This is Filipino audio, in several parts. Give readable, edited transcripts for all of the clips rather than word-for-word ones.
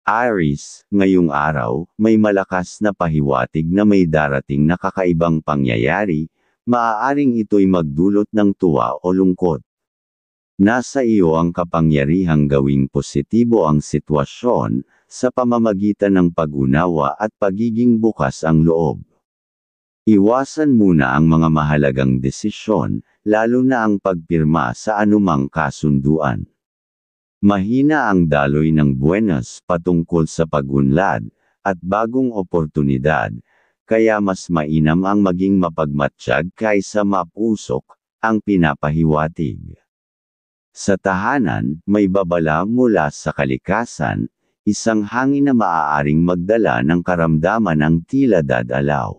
Aries, ngayong araw, may malakas na pahiwatig na may darating na kakaibang pangyayari, maaaring ito'y magdulot ng tuwa o lungkot. Nasa iyo ang kapangyarihang gawing positibo ang sitwasyon, sa pamamagitan ng pag-unawa at pagiging bukas ang loob. Iwasan muna ang mga mahalagang desisyon, lalo na ang pagpirma sa anumang kasunduan. Mahina ang daloy ng buwenas patungkol sa pag-unlad, at bagong oportunidad, kaya mas mainam ang maging mapagmatsyag kaysa mapusok, ang pinapahiwatig. Sa tahanan, may babala mula sa kalikasan, isang hangin na maaaring magdala ng karamdaman ng tila dadalaw.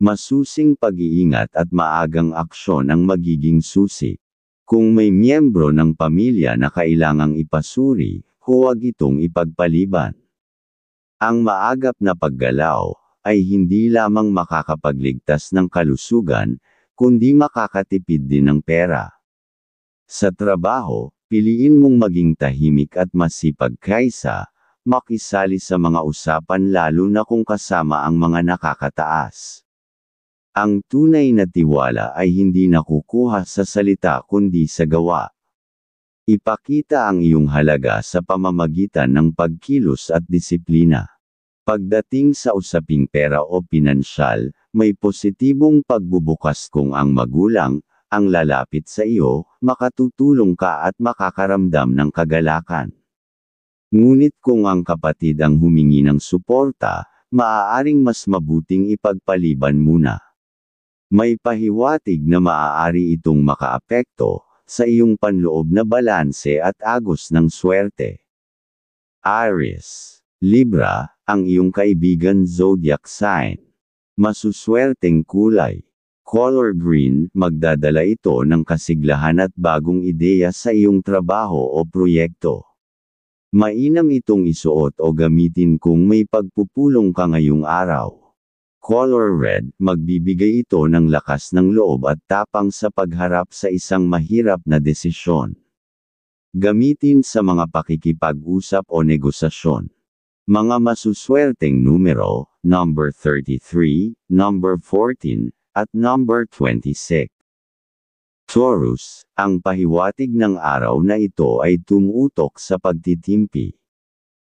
Masusing pag-iingat at maagang aksyon ang magiging susi. Kung may miyembro ng pamilya na kailangang ipasuri, huwag itong ipagpaliban. Ang maagap na paggalaw ay hindi lamang makakapagligtas ng kalusugan, kundi makakatipid din ng pera. Sa trabaho, piliin mong maging tahimik at masipag kaysa makisali sa mga usapan lalo na kung kasama ang mga nakakataas. Ang tunay na tiwala ay hindi nakukuha sa salita kundi sa gawa. Ipakita ang iyong halaga sa pamamagitan ng pagkilos at disiplina. Pagdating sa usaping pera o pinansyal, may positibong pagbubukas kung ang magulang, ang lalapit sa iyo, makatutulong ka at makakaramdam ng kagalakan. Ngunit kung ang kapatid ang humingi ng suporta, maaaring mas mabuting ipagpaliban muna. May pahiwatig na maaari itong makaapekto sa iyong panloob na balanse at agos ng swerte. Aries, Libra, ang iyong kaibigan zodiac sign. Masuswerteng kulay. Color green, magdadala ito ng kasiglahan at bagong ideya sa iyong trabaho o proyekto. Mainam itong isuot o gamitin kung may pagpupulong ka ngayong araw. Color red, magbibigay ito ng lakas ng loob at tapang sa pagharap sa isang mahirap na desisyon. Gamitin sa mga pakikipag-usap o negosasyon. Mga masuswerteng numero, number 33, number 14, at number 26. Taurus, ang pahiwatig ng araw na ito ay tumutok sa pagtitimpi.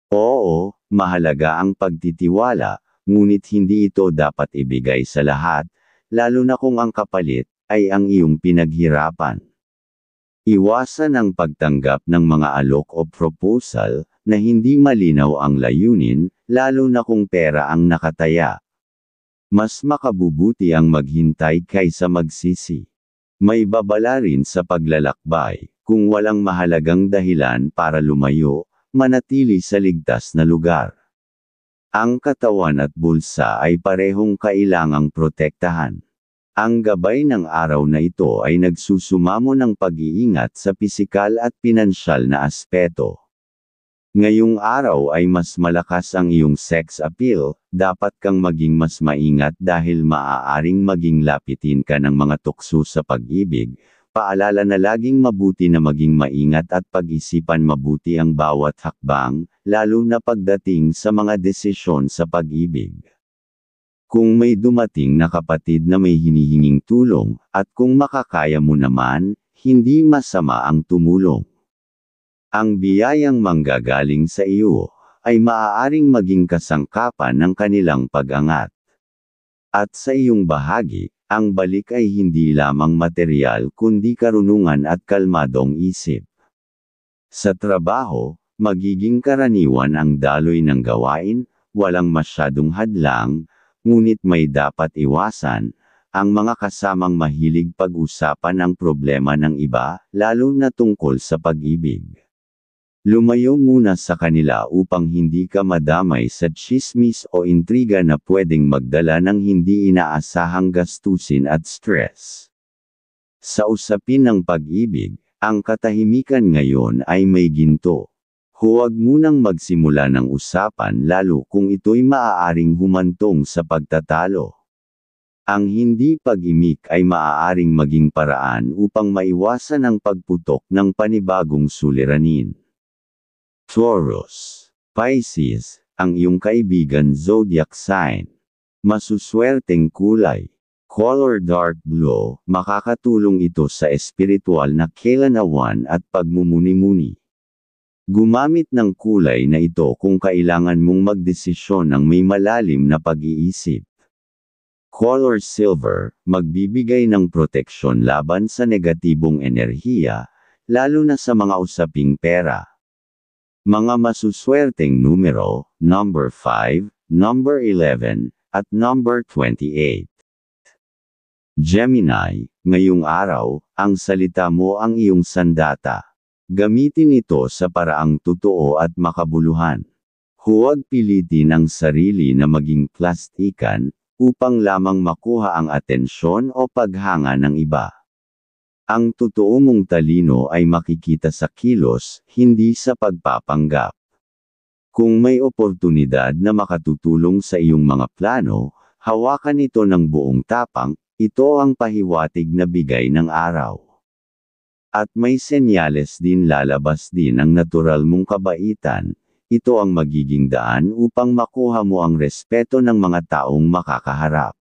Oo, mahalaga ang pagtitiwala, ngunit hindi ito dapat ibigay sa lahat, lalo na kung ang kapalit ay ang iyong pinaghirapan. Iwasan ang pagtanggap ng mga alok o proposal na hindi malinaw ang layunin, lalo na kung pera ang nakataya. Mas makabubuti ang maghintay kaysa magsisi. May babala rin sa paglalakbay, kung walang mahalagang dahilan para lumayo, manatili sa ligtas na lugar. Ang katawan at bulsa ay parehong kailangang protektahan. Ang gabay ng araw na ito ay nagsusumamo ng pag-iingat sa pisikal at pinansyal na aspeto. Ngayong araw ay mas malakas ang iyong sex appeal, dapat kang maging mas maingat dahil maaaring maging lapitin ka ng mga tukso sa pag-ibig. Paalala na laging mabuti na maging maingat at pag-isipan mabuti ang bawat hakbang, lalo na pagdating sa mga desisyon sa pag-ibig. Kung may dumating na kapatid na may hinihinging tulong, at kung makakaya mo naman, hindi masama ang tumulong. Ang biyayang manggagaling sa iyo, ay maaaring maging kasangkapan ng kanilang pag-angat. At sa iyong bahagi, ang balik ay hindi lamang material kundi karunungan at kalmadong isip. Sa trabaho, magiging karaniwan ang daloy ng gawain, walang masyadong hadlang, ngunit may dapat iwasan, ang mga kasamang mahilig pag-usapan ang problema ng iba, lalo na tungkol sa pag-ibig. Lumayo muna sa kanila upang hindi ka madamay sa tsismis o intriga na pwedeng magdala ng hindi inaasahang gastusin at stress. Sa usapin ng pag-ibig, ang katahimikan ngayon ay may ginto. Huwag munang magsimula ng usapan lalo kung ito'y maaaring humantong sa pagtatalo. Ang hindi pag-imik ay maaaring maging paraan upang maiwasan ang pagputok ng panibagong suliranin. Taurus. Pisces, ang iyong kaibigan zodiac sign. Masuswerteng kulay. Color dark blue, makakatulong ito sa espiritual na kailanawan at pagmumuni-muni. Gumamit ng kulay na ito kung kailangan mong magdesisyon ng may malalim na pag-iisip. Color silver, magbibigay ng proteksyon laban sa negatibong enerhiya, lalo na sa mga usaping pera. Mga masuswerteng numero, number 5, number 11, at number 28. Gemini, ngayong araw, ang salita mo ang iyong sandata. Gamitin ito sa paraang totoo at makabuluhan. Huwag pilitin ang sarili na maging plastikan, upang lamang makuha ang atensyon o paghanga ng iba. Ang totoo mong talino ay makikita sa kilos, hindi sa pagpapanggap. Kung may oportunidad na makatutulong sa iyong mga plano, hawakan ito ng buong tapang, ito ang pahiwatig na bigay ng araw. At may senyales din lalabas din ang natural mong kabaitan, ito ang magiging daan upang makuha mo ang respeto ng mga taong makakaharap.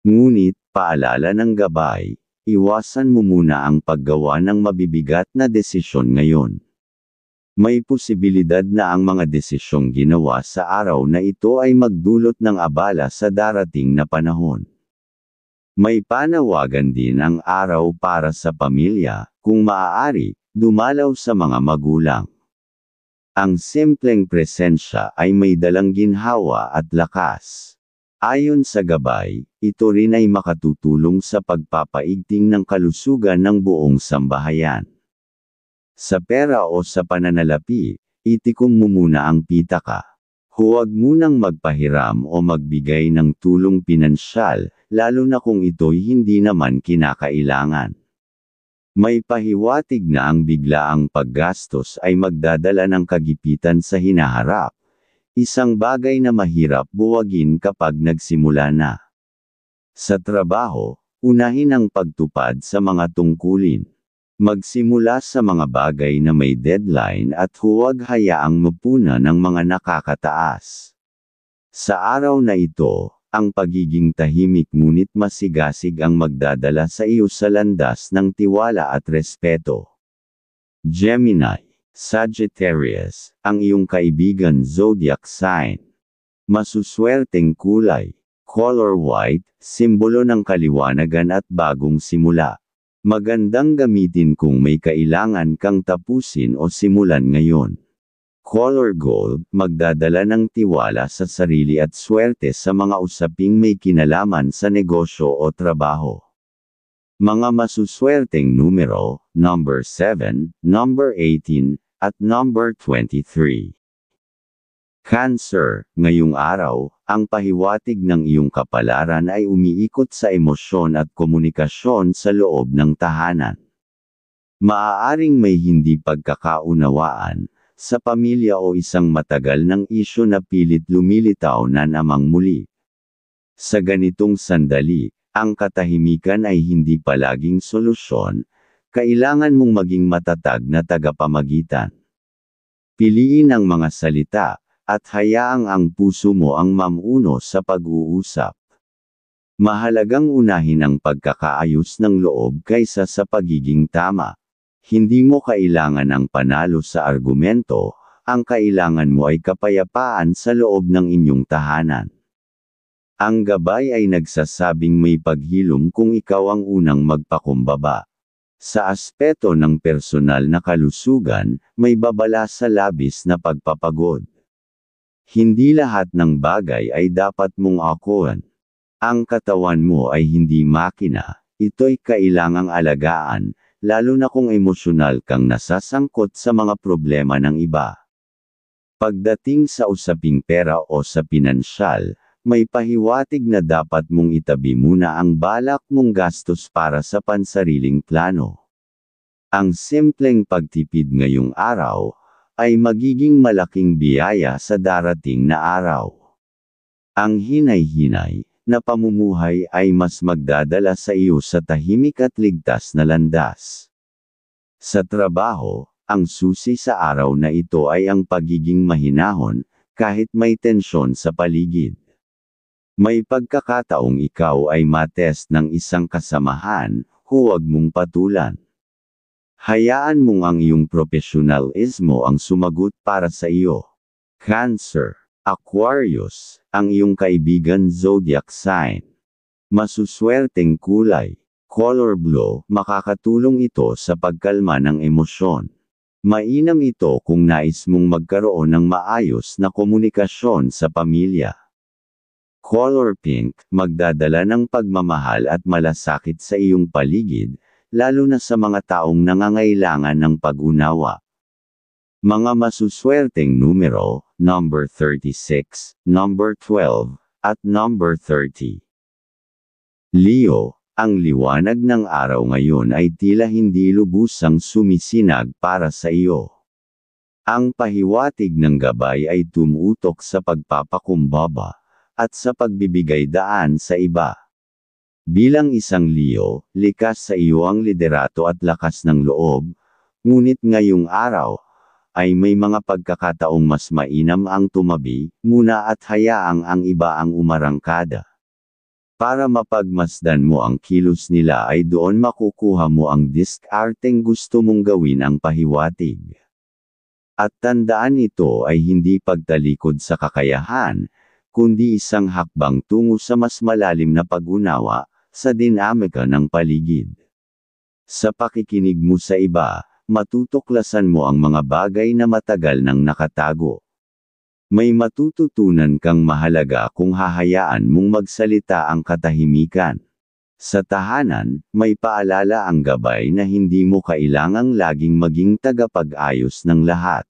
Ngunit, paalala ng gabay, iwasan mo muna ang paggawa ng mabibigat na desisyon ngayon. May posibilidad na ang mga desisyong ginawa sa araw na ito ay magdulot ng abala sa darating na panahon. May panawagan din ang araw para sa pamilya, kung maaari, dumalaw sa mga magulang. Ang simpleng presensya ay may dalang ginhawa at lakas. Ayon sa gabay, ito rin ay makatutulong sa pagpapaigting ng kalusugan ng buong sambahayan. Sa pera o sa pananalapi, itikom mo muna ang pitaka. Huwag munang magpahiram o magbigay ng tulong pinansyal, lalo na kung ito'y hindi naman kinakailangan. May pahiwatig na ang biglaang paggastos ay magdadala ng kagipitan sa hinaharap. Isang bagay na mahirap buwagin kapag nagsimula na. Sa trabaho, unahin ang pagtupad sa mga tungkulin. Magsimula sa mga bagay na may deadline at huwag hayaang mapuna ng mga nakakataas. Sa araw na ito, ang pagiging tahimik ngunit masigasig ang magdadala sa iyo sa landas ng tiwala at respeto. Gemini, Sagittarius, ang iyong kaibigan zodiac sign. Masuswerteng kulay. Color white, simbolo ng kaliwanagan at bagong simula. Magandang gamitin kung may kailangan kang tapusin o simulan ngayon. Color gold, magdadala ng tiwala sa sarili at swerte sa mga usaping may kinalaman sa negosyo o trabaho. Mga masuswerteng numero, number 7, number 18, at number 23. Cancer, ngayong araw, ang pahiwatig ng iyong kapalaran ay umiikot sa emosyon at komunikasyon sa loob ng tahanan. Maaaring may hindi pagkakaunawaan, sa pamilya o isang matagal ng isyu na pilit lumilitaw na namang muli. Sa ganitong sandali, ang katahimikan ay hindi palaging solusyon, kailangan mong maging matatag na tagapamagitan. Piliin ang mga salita, at hayaang ang puso mo ang mamuno sa pag-uusap. Mahalagang unahin ang pagkakaayos ng loob kaysa sa pagiging tama. Hindi mo kailangan ang panalo sa argumento, ang kailangan mo ay kapayapaan sa loob ng inyong tahanan. Ang gabay ay nagsasabing may paghilom kung ikaw ang unang magpakumbaba. Sa aspeto ng personal na kalusugan, may babala sa labis na pagpapagod. Hindi lahat ng bagay ay dapat mong akuan. Ang katawan mo ay hindi makina, ito'y kailangang alagaan, lalo na kung emosyonal kang nasasangkot sa mga problema ng iba. Pagdating sa usaping pera o sa pinansyal, may pahiwatig na dapat mong itabi muna ang balak mong gastos para sa pansariling plano. Ang simpleng pagtipid ngayong araw, ay magiging malaking biyaya sa darating na araw. Ang hinay-hinay na pamumuhay ay mas magdadala sa iyo sa tahimik at ligtas na landas. Sa trabaho, ang susi sa araw na ito ay ang pagiging mahinahon, kahit may tensyon sa paligid. May pagkakataong ikaw ay matest ng isang kasamahan, huwag mong patulan. Hayaan mong ang iyong profesionalismo ang sumagot para sa iyo. Cancer, Aquarius, ang iyong kaibigan zodiac sign. Masuswerteng kulay, color blue, makakatulong ito sa pagkalma ng emosyon. Mainam ito kung nais mong magkaroon ng maayos na komunikasyon sa pamilya. Color pink, magdadala ng pagmamahal at malasakit sa iyong paligid, lalo na sa mga taong nangangailangan ng pag-unawa. Mga masuswerteng numero, number 36, number 12, at number 30. Leo, ang liwanag ng araw ngayon ay tila hindi lubusang sumisinag para sa iyo. Ang pahiwatig ng gabay ay tumutok sa pagpapakumbaba, at sa pagbibigay daan sa iba. Bilang isang Leo, likas sa iyo ang liderato at lakas ng loob, ngunit ngayong araw, ay may mga pagkakataong mas mainam ang tumabi, muna at hayaang ang iba ang umarangkada. Para mapagmasdan mo ang kilos nila ay doon makukuha mo ang diskarteng gusto mong gawin ang pahiwatig. At tandaan ito ay hindi pagtalikod sa kakayahan, kundi isang hakbang tungo sa mas malalim na pag-unawa, sa dinamika ng paligid. Sa pakikinig mo sa iba, matutuklasan mo ang mga bagay na matagal nang nakatago. May matututunan kang mahalaga kung hahayaan mong magsalita ang katahimikan. Sa tahanan, may paalala ang gabay na hindi mo kailangang laging maging tagapag-ayos ng lahat.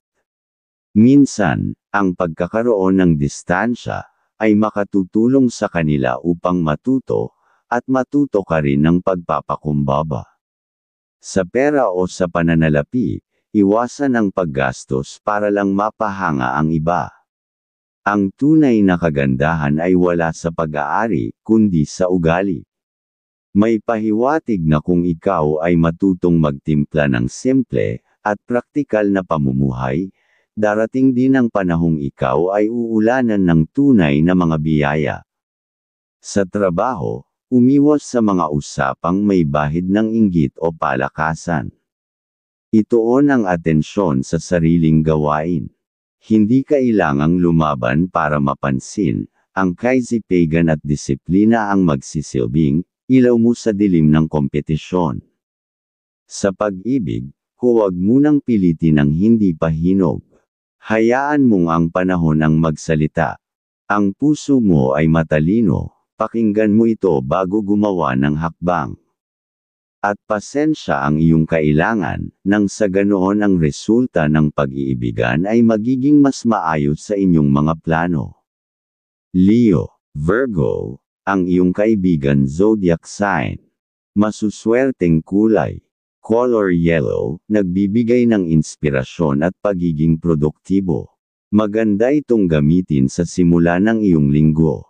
Minsan, ang pagkakaroon ng distansya, ay makatutulong sa kanila upang matuto, at matuto ka rin ng pagpapakumbaba. Sa pera o sa pananalapi, iwasan ang paggastos para lang mapahanga ang iba. Ang tunay na kagandahan ay wala sa pag-aari, kundi sa ugali. May pahiwatig na kung ikaw ay matutong magtimpla ng simple, at praktikal na pamumuhay, darating din ang panahong ikaw ay uulanan ng tunay na mga biyaya. Sa trabaho, umiwas sa mga usapang may bahid ng inggit o palakasan. Ituon ang atensyon sa sariling gawain. Hindi kailangang lumaban para mapansin, ang kaisipagan at disiplina ang magsisilbing ilaw mo sa dilim ng kompetisyon. Sa pag-ibig, huwag munang pilitin ang hindi pa hinog. Hayaan mong ang panahon ang magsalita. Ang puso mo ay matalino, pakinggan mo ito bago gumawa ng hakbang. At pasensya ang iyong kailangan, nang sa ganoon ang resulta ng pag-iibigan ay magiging mas maayos sa inyong mga plano. Leo, Virgo, ang iyong kaibigan zodiac sign. Masuswerteng kulay, color yellow, nagbibigay ng inspirasyon at pagiging produktibo. Maganda itong gamitin sa simula ng iyong linggo.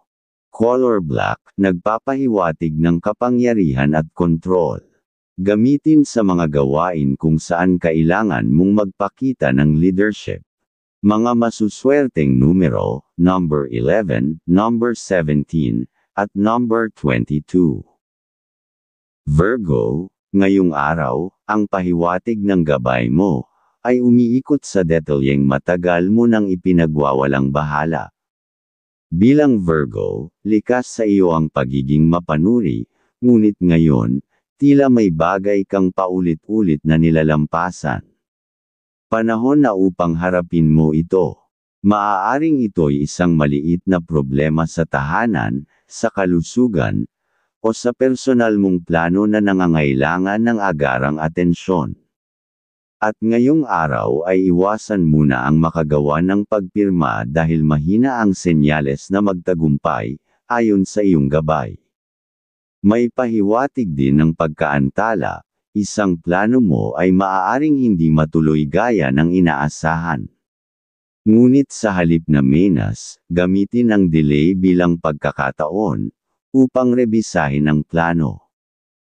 Color black, nagpapahiwatig ng kapangyarihan at kontrol. Gamitin sa mga gawain kung saan kailangan mong magpakita ng leadership. Mga masuswerteng numero, number 11, number 17, at number 22. Virgo, ngayong araw, ang pahiwatig ng gabay mo, ay umiikot sa detalyeng matagal mo nang ipinagwawalang bahala. Bilang Virgo, likas sa iyo ang pagiging mapanuri, ngunit ngayon, tila may bagay kang paulit-ulit na nilalampasan. Panahon na upang harapin mo ito. Maaaring ito'y isang maliit na problema sa tahanan, sa kalusugan, o sa personal mong plano na nangangailangan ng agarang atensyon. At ngayong araw ay iwasan muna ang makagawa ng pagpirma dahil mahina ang senyales na magtagumpay, ayon sa iyong gabay. May pahiwatig din ng pagkaantala, isang plano mo ay maaaring hindi matuloy gaya ng inaasahan. Ngunit sa halip na menas, gamitin ang delay bilang pagkakataon, upang rebisahin ang plano.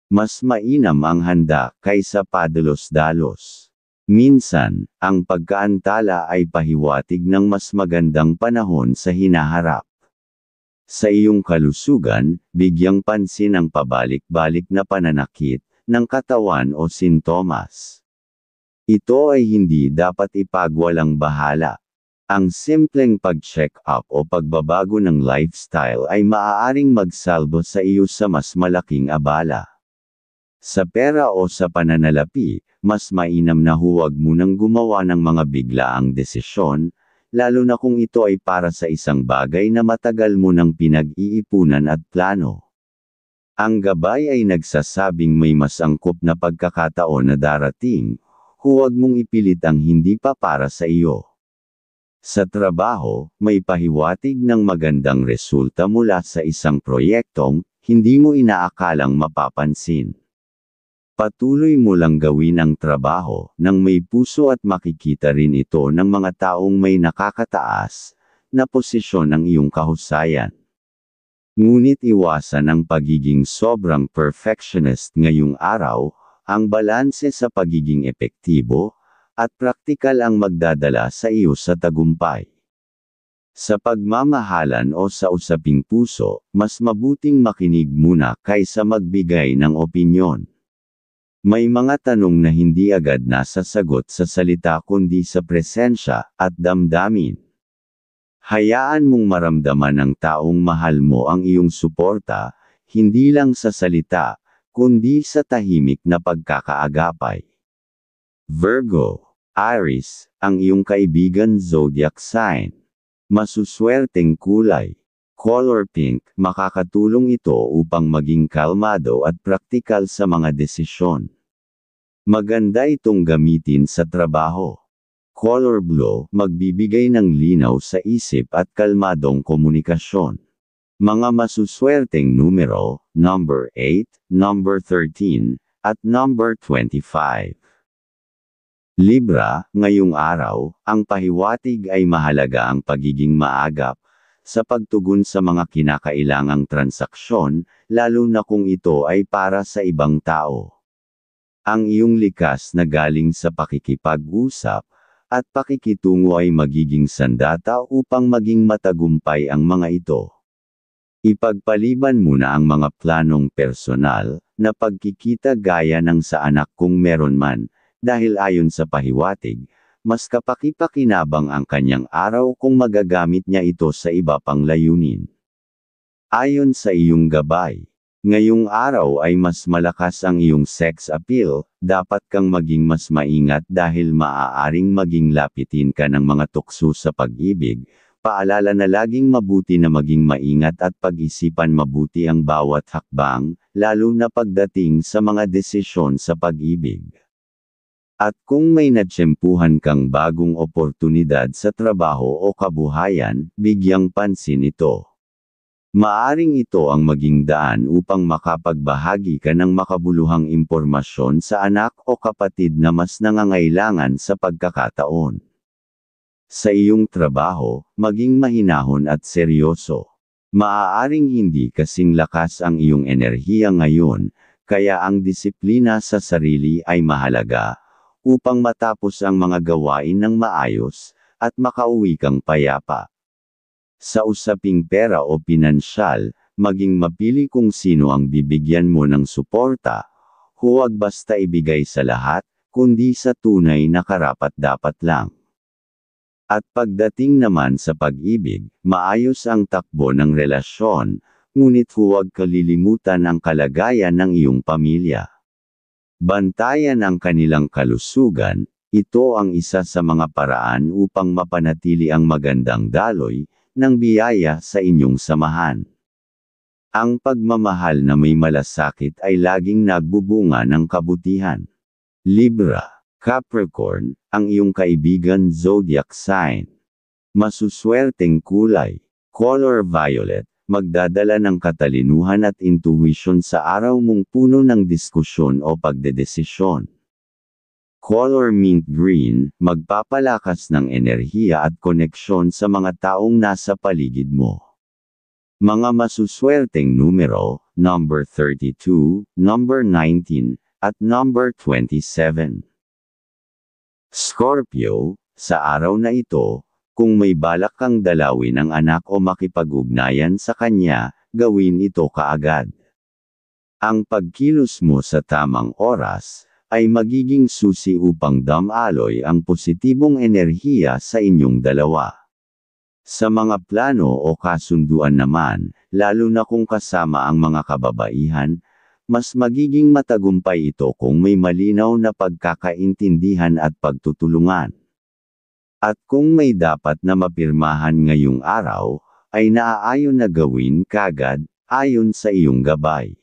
Mas mainam ang handa kaysa padalos-dalos. Minsan, ang pagkaantala ay pahiwatig ng mas magandang panahon sa hinaharap. Sa iyong kalusugan, bigyang pansin ang pabalik-balik na pananakit ng katawan o sintomas. Ito ay hindi dapat ipagwalang bahala. Ang simpleng pag-check up o pagbabago ng lifestyle ay maaaring magsalbo sa iyo sa mas malaking abala. Sa pera o sa pananalapi, mas mainam na huwag munang gumawa ng mga biglaang desisyon, lalo na kung ito ay para sa isang bagay na matagal mo nang pinag-iipunan at plano. Ang gabay ay nagsasabing may mas angkop na pagkakataon na darating, huwag mong ipilit ang hindi pa para sa iyo. Sa trabaho, may pahiwatig ng magandang resulta mula sa isang proyektong hindi mo inaakalang mapapansin. Patuloy mo lang gawin ang trabaho nang may puso at makikita rin ito ng mga taong may nakakataas na posisyon ng iyong kahusayan. Ngunit iwasan ang pagiging sobrang perfectionist ngayong araw, ang balanse sa pagiging epektibo at praktikal ang magdadala sa iyo sa tagumpay. Sa pagmamahalan o sa usaping puso, mas mabuting makinig muna kaysa magbigay ng opinyon. May mga tanong na hindi agad nasasagot sa salita kundi sa presensya at damdamin. Hayaan mong maramdaman ng taong mahal mo ang iyong suporta, hindi lang sa salita, kundi sa tahimik na pagkakaagapay. Virgo, Aries, ang iyong kaibigan zodiac sign. Masuswerteng kulay. Color pink, makakatulong ito upang maging kalmado at praktikal sa mga desisyon. Maganda itong gamitin sa trabaho. Color blue, magbibigay ng linaw sa isip at kalmadong komunikasyon. Mga masuswerteng numero, number 8, number 13, at number 25. Libra, ngayong araw, ang pahiwatig ay mahalaga ang pagiging maagap sa pagtugon sa mga kinakailangang transaksyon, lalo na kung ito ay para sa ibang tao. Ang iyong likas na galing sa pakikipag-usap at pakikitungo ay magiging sandata upang maging matagumpay ang mga ito. Ipagpaliban muna ang mga planong personal na pagkikita gaya ng sa anak kung meron man, dahil ayon sa pahiwatig, mas kapaki-pakinabang ang kanyang araw kung magagamit niya ito sa iba pang layunin. Ayon sa iyong gabay, ngayong araw ay mas malakas ang iyong sex appeal, dapat kang maging mas maingat dahil maaaring maging lapitin ka ng mga tukso sa pag-ibig. Paalala na laging mabuti na maging maingat at pag-isipan mabuti ang bawat hakbang, lalo na pagdating sa mga desisyon sa pag-ibig. At kung may natsyempuhan kang bagong oportunidad sa trabaho o kabuhayan, bigyang pansin ito. Maaring ito ang maging daan upang makapagbahagi ka ng makabuluhang impormasyon sa anak o kapatid na mas nangangailangan sa pagkakataon. Sa iyong trabaho, maging mahinahon at seryoso. Maaaring hindi kasing lakas ang iyong enerhiya ngayon, kaya ang disiplina sa sarili ay mahalaga, upang matapos ang mga gawain ng maayos, at makauwi kang payapa. Sa usaping pera o pinansyal, maging mapili kung sino ang bibigyan mo ng suporta, huwag basta ibigay sa lahat, kundi sa tunay na karapat-dapat lang. At pagdating naman sa pag-ibig, maayos ang takbo ng relasyon, ngunit huwag kalilimutan ang kalagayan ng iyong pamilya. Bantayan ang kanilang kalusugan, ito ang isa sa mga paraan upang mapanatili ang magandang daloy ng biyaya sa inyong samahan. Ang pagmamahal na may malasakit ay laging nagbubunga ng kabutihan. Libra, Capricorn, ang iyong kaibigan zodiac sign. Masuswerteng kulay, color violet, magdadala ng katalinuhan at intuition sa araw mong puno ng diskusyon o pagdedesisyon. Color mint green, magpapalakas ng enerhiya at koneksyon sa mga taong nasa paligid mo. Mga masuswerteng numero, number 32, number 19, at number 27. Scorpio, sa araw na ito, kung may balak kang dalawin ang anak o makipag-ugnayan sa kanya, gawin ito kaagad. Ang pagkilos mo sa tamang oras, ay magiging susi upang damaloy ang positibong enerhiya sa inyong dalawa. Sa mga plano o kasunduan naman, lalo na kung kasama ang mga kababaihan, mas magiging matagumpay ito kung may malinaw na pagkakaintindihan at pagtutulungan. At kung may dapat na mapirmahan ngayong araw, ay naaayon na gawin kagad, ayon sa iyong gabay.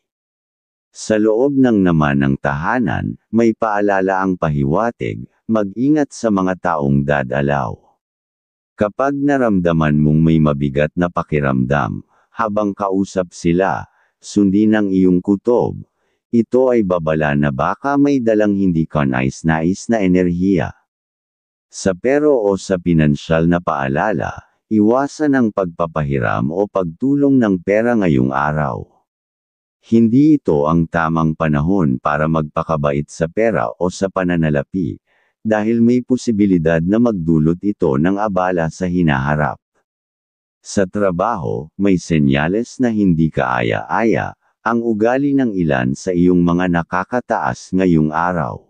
Sa loob ng naman ng tahanan, may paalala ang pahiwatig, mag-ingat sa mga taong dadalaw. Kapag naramdaman mong may mabigat na pakiramdam, habang kausap sila, sundin ang iyong kutob. Ito ay babala na baka may dalang hindi kanais-nais na enerhiya. Sa pero o sa pinansyal na paalala, iwasan ang pagpapahiram o pagtulong ng pera ngayong araw. Hindi ito ang tamang panahon para magpakabait sa pera o sa pananalapi, dahil may posibilidad na magdulot ito ng abala sa hinaharap. Sa trabaho, may senyales na hindi kaaya-aya, ang ugali ng ilan sa iyong mga nakakataas ngayong araw.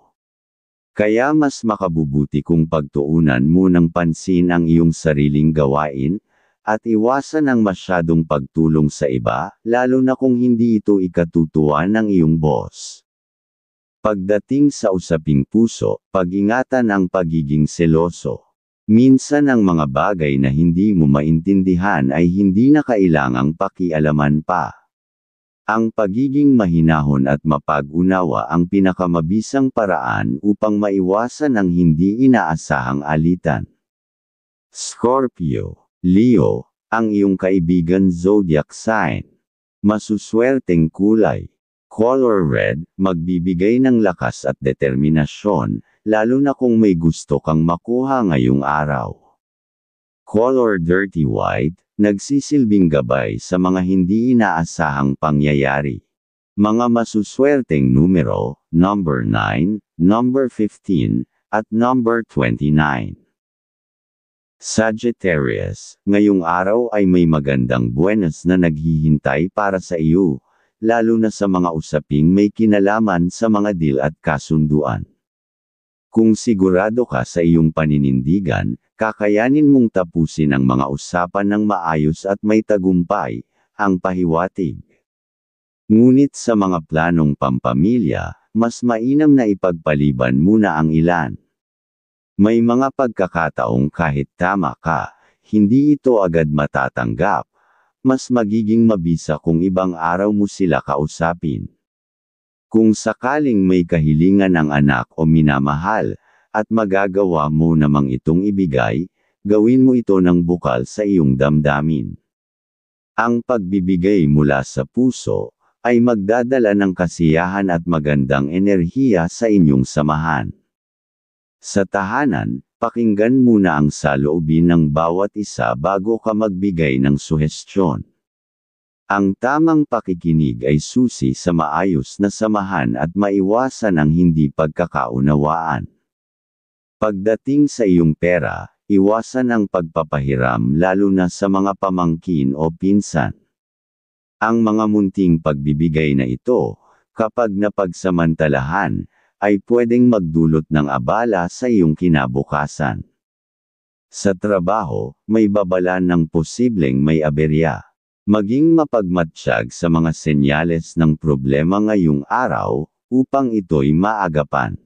Kaya mas makabubuti kung pagtuunan mo ng pansin ang iyong sariling gawain, at iwasan ang masyadong pagtulong sa iba, lalo na kung hindi ito ikatutuwa ng iyong boss. Pagdating sa usaping puso, pag-ingatan ang pagiging seloso. Minsan ang mga bagay na hindi mo maintindihan ay hindi na kailangang pakialaman pa. Ang pagiging mahinahon at mapag-unawa ang pinakamabisang paraan upang maiwasan ang hindi inaasahang alitan. Scorpio, Leo, ang iyong kaibigan zodiac sign. Masuswerteng kulay. Color red, magbibigay ng lakas at determinasyon, lalo na kung may gusto kang makuha ngayong araw. Color dirty white, nagsisilbing gabay sa mga hindi inaasahang pangyayari. Mga masuswerteng numero, number 9, number 15, at number 29. Sagittarius, ngayong araw ay may magandang buenas na naghihintay para sa iyo, lalo na sa mga usaping may kinalaman sa mga deal at kasunduan. Kung sigurado ka sa iyong paninindigan, kakayanin mong tapusin ang mga usapan ng maayos at may tagumpay, ang pahiwatig. Ngunit sa mga planong pampamilya, mas mainam na ipagpaliban muna ang ilan. May mga pagkakataong kahit tama ka, hindi ito agad matatanggap. Mas magiging mabisa kung ibang araw mo sila kausapin. Kung sakaling may kahilingan ang anak o minamahal, at magagawa mo namang itong ibigay, gawin mo ito ng bukal sa iyong damdamin. Ang pagbibigay mula sa puso, ay magdadala ng kasiyahan at magandang enerhiya sa inyong samahan. Sa tahanan, pakinggan muna ang saloobin ng bawat isa bago ka magbigay ng suhestyon. Ang tamang pakikinig ay susi sa maayos na samahan at maiwasan ang hindi pagkakaunawaan. Pagdating sa iyong pera, iwasan ang pagpapahiram lalo na sa mga pamangkin o pinsan. Ang mga munting pagbibigay na ito, kapag napagsamantalahan, ay pwedeng magdulot ng abala sa iyong kinabukasan. Sa trabaho, may babala ng posibleng may aberya. Maging mapagmatsyag sa mga senyales ng problema ngayong araw, upang ito'y maagapan.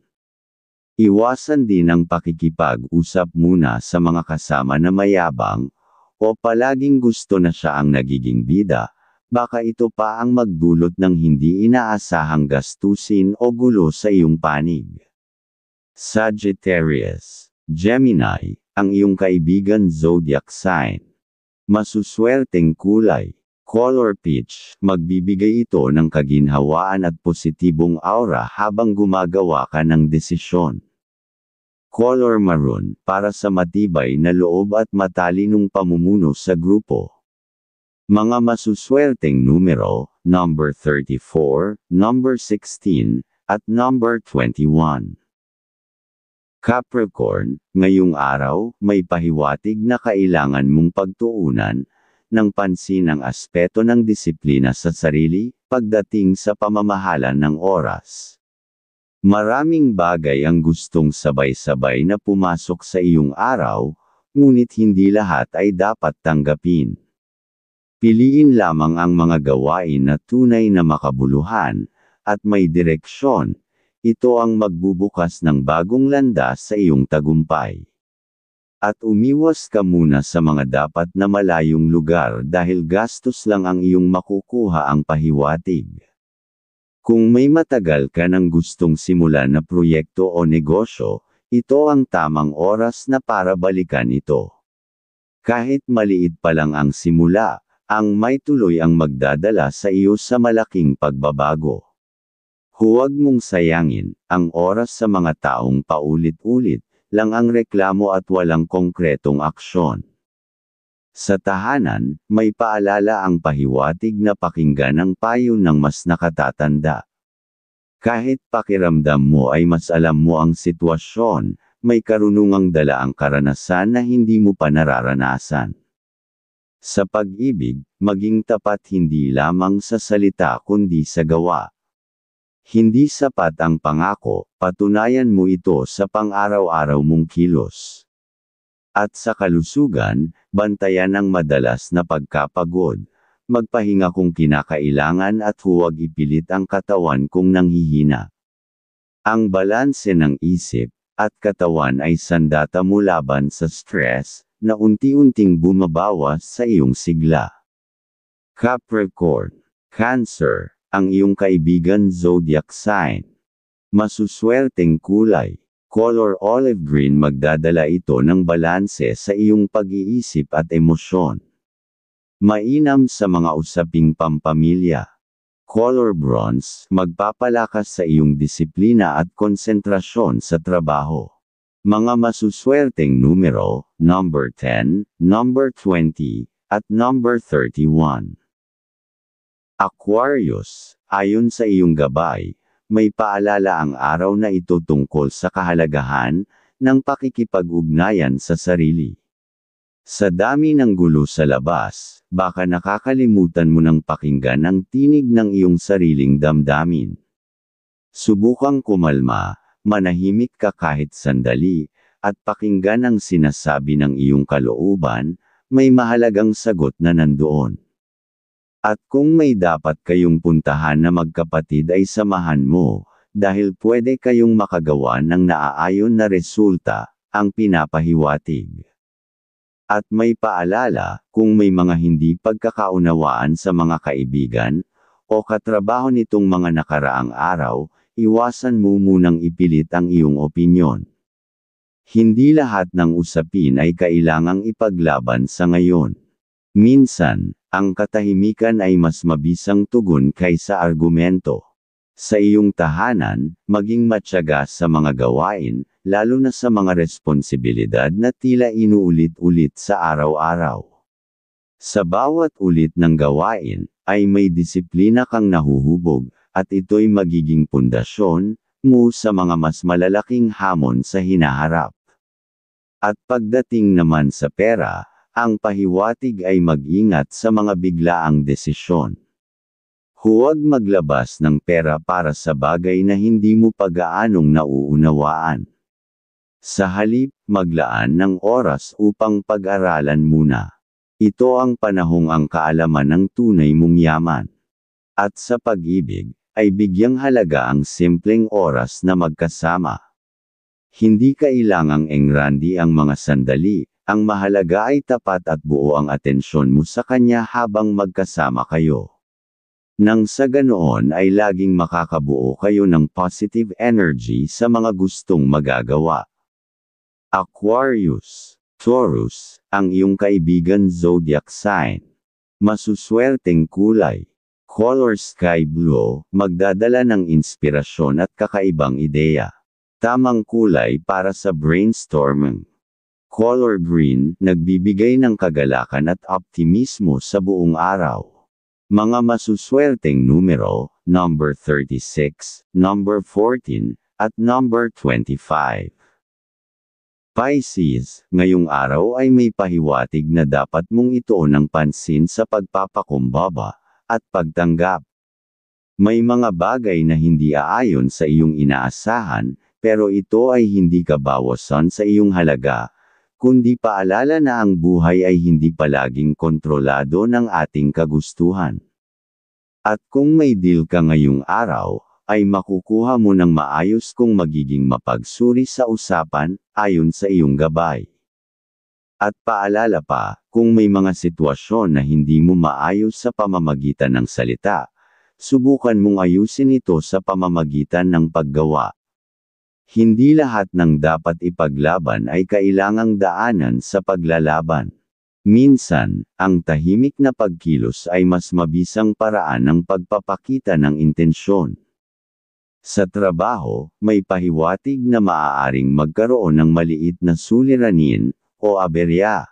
Iwasan din ang pakikipag-usap muna sa mga kasama na mayabang, o palaging gusto na siya ang nagiging bida. Baka ito pa ang magdulot ng hindi inaasahang gastusin o gulo sa iyong panig. Sagittarius, Gemini, ang iyong kaibigan zodiac sign. Masuswerteng kulay, color peach, magbibigay ito ng kaginhawaan at positibong aura habang gumagawa ka ng desisyon. Color maroon, para sa matibay na loob at matalinong pamumuno sa grupo. Mga masuswerteng numero, number 34, number 16, at number 21. Capricorn, ngayong araw, may pahiwatig na kailangan mong pagtuunan ng pansin ang aspeto ng disiplina sa sarili, pagdating sa pamamahala ng oras. Maraming bagay ang gustong sabay-sabay na pumasok sa iyong araw, ngunit hindi lahat ay dapat tanggapin. Piliin lamang ang mga gawain na tunay na makabuluhan, at may direksyon. Ito ang magbubukas ng bagong landas sa iyong tagumpay. At umiwas ka muna sa mga dapat na malayong lugar dahil gastos lang ang iyong makukuha ang pahiwatig. Kung may matagal ka nang gustong simulan na proyekto o negosyo, ito ang tamang oras na para balikan ito. Kahit maliit pa lang ang simula, ang may tuloy ang magdadala sa iyo sa malaking pagbabago. Huwag mong sayangin ang oras sa mga taong paulit-ulit lang ang reklamo at walang konkretong aksyon. Sa tahanan, may paalala ang pahiwatig na pakinggan ang payo ng mas nakatatanda. Kahit pakiramdam mo ay mas alam mo ang sitwasyon, may karunungang dala ang karanasan na hindi mo pa nararanasan. Sa pag-ibig, maging tapat hindi lamang sa salita kundi sa gawa. Hindi sapat ang pangako, patunayan mo ito sa pang-araw-araw mong kilos. At sa kalusugan, bantayan ang madalas na pagkapagod, magpahinga kung kinakailangan at huwag ipilit ang katawan kung nanghihina. Ang balanse ng isip at katawan ay sandata mo laban sa stress, na unti-unting bumabawas sa iyong sigla. Capricorn, Cancer, ang iyong kaibigan zodiac sign. Masuswerteng kulay, color olive green, magdadala ito ng balanse sa iyong pag-iisip at emosyon. Mainam sa mga usaping pampamilya. Color bronze, magpapalakas sa iyong disiplina at konsentrasyon sa trabaho. Mga masuswerteng numero, number 10, number 20, at number 31. Aquarius, ayon sa iyong gabay, may paalala ang araw na ito tungkol sa kahalagahan ng pakikipag-ugnayan sa sarili. Sa dami ng gulo sa labas, baka nakakalimutan mo ng pakinggan ang tinig ng iyong sariling damdamin. Subukang kumalma, manahimik ka kahit sandali, at pakinggan ang sinasabi ng iyong kalooban, may mahalagang sagot na nandoon. At kung may dapat kayong puntahan na magkapatid ay samahan mo, dahil pwede kayong makagawa ng naaayon na resulta, ang pinapahiwatig. At may paalala, kung may mga hindi pagkakaunawaan sa mga kaibigan, o katrabaho nitong mga nakaraang araw, iwasan mo munang ipilit ang iyong opinyon. Hindi lahat ng usapin ay kailangang ipaglaban sa ngayon. Minsan, ang katahimikan ay mas mabisang tugon kaysa argumento. Sa iyong tahanan, maging matyaga sa mga gawain, lalo na sa mga responsibilidad na tila inuulit-ulit sa araw-araw. Sa bawat ulit ng gawain, ay may disiplina kang nahuhubog, at ito'y magiging pundasyon mo sa mga mas malalaking hamon sa hinaharap. At pagdating naman sa pera, ang pahiwatig ay mag-ingat sa mga biglaang desisyon. Huwag maglabas ng pera para sa bagay na hindi mo pag-aanong nauunawaan. Sa halip, maglaan ng oras upang pag-aralan muna. Ito ang panahong ang kaalaman ng tunay mong yaman. At sa pag-ibig, ay bigyang halaga ang simpleng oras na magkasama. Hindi kailangang engrandi ang mga sandali. Ang mahalaga ay tapat at buo ang atensyon mo sa kanya habang magkasama kayo. Nang sa ganoon ay laging makakabuo kayo ng positive energy sa mga gustong magagawa. Aquarius, Taurus, ang iyong kaibigan zodiac sign. Masuswerteng kulay, color sky blue, magdadala ng inspirasyon at kakaibang ideya. Tamang kulay para sa brainstorming. Color green, nagbibigay ng kagalakan at optimismo sa buong araw. Mga masuswerteng numero, number 36, number 14, at number 25. Pisces, ngayong araw ay may pahiwatig na dapat mong ituon ng pansin sa pagpapakumbaba at pagtanggap. May mga bagay na hindi aayon sa iyong inaasahan, pero ito ay hindi kabawasan sa iyong halaga, kundi paalala na ang buhay ay hindi palaging kontrolado ng ating kagustuhan. At kung may deal ka ngayong araw, ay makukuha mo ng maayos kung magiging mapagsuri sa usapan, ayon sa iyong gabay. At paalala pa, kung may mga sitwasyon na hindi mo maayos sa pamamagitan ng salita, subukan mong ayusin ito sa pamamagitan ng paggawa. Hindi lahat ng dapat ipaglaban ay kailangang daanan sa paglalaban. Minsan, ang tahimik na pagkilos ay mas mabisang paraan ng pagpapakita ng intensyon. Sa trabaho, may pahiwatig na maaaring magkaroon ng maliit na suliranin o aberya.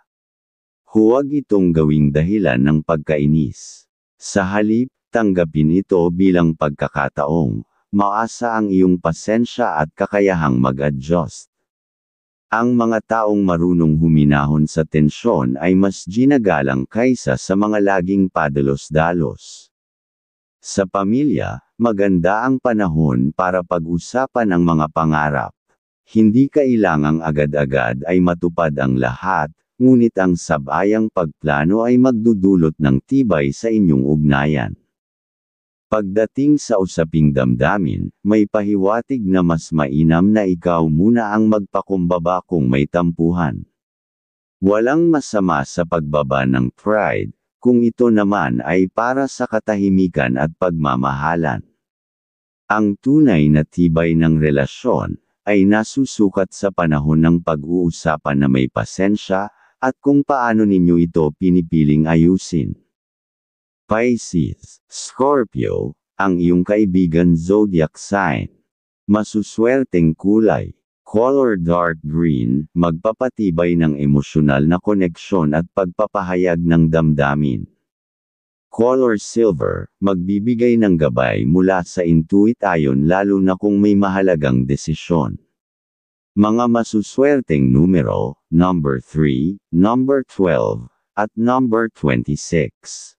Huwag itong gawing dahilan ng pagkainis. Sa halip, tanggapin ito bilang pagkakataong maasa ang iyong pasensya at kakayahang mag-adjust. Ang mga taong marunong huminahon sa tensyon ay mas ginagalang kaysa sa mga laging padalos-dalos. Sa pamilya, maganda ang panahon para pag-usapan ang mga pangarap. Hindi kailangang agad-agad ay matupad ang lahat, ngunit ang sabayang pagplano ay magdudulot ng tibay sa inyong ugnayan. Pagdating sa usaping damdamin, may pahiwatig na mas mainam na ikaw muna ang magpakumbaba kung may tampuhan. Walang masama sa pagbaba ng pride, kung ito naman ay para sa katahimikan at pagmamahalan. Ang tunay na tibay ng relasyon ay nasusukat sa panahon ng pag-uusapan na may pasensya, at kung paano ninyo ito pinipiling ayusin. Pisces, Scorpio, ang iyong kaibigan zodiac sign. Masuswerteng kulay. Color dark green, magpapatibay ng emosyonal na koneksyon at pagpapahayag ng damdamin. Color silver, magbibigay ng gabay mula sa intuition lalo na kung may mahalagang desisyon. Mga masuswerteng numero, number 3, number 12, at number 26.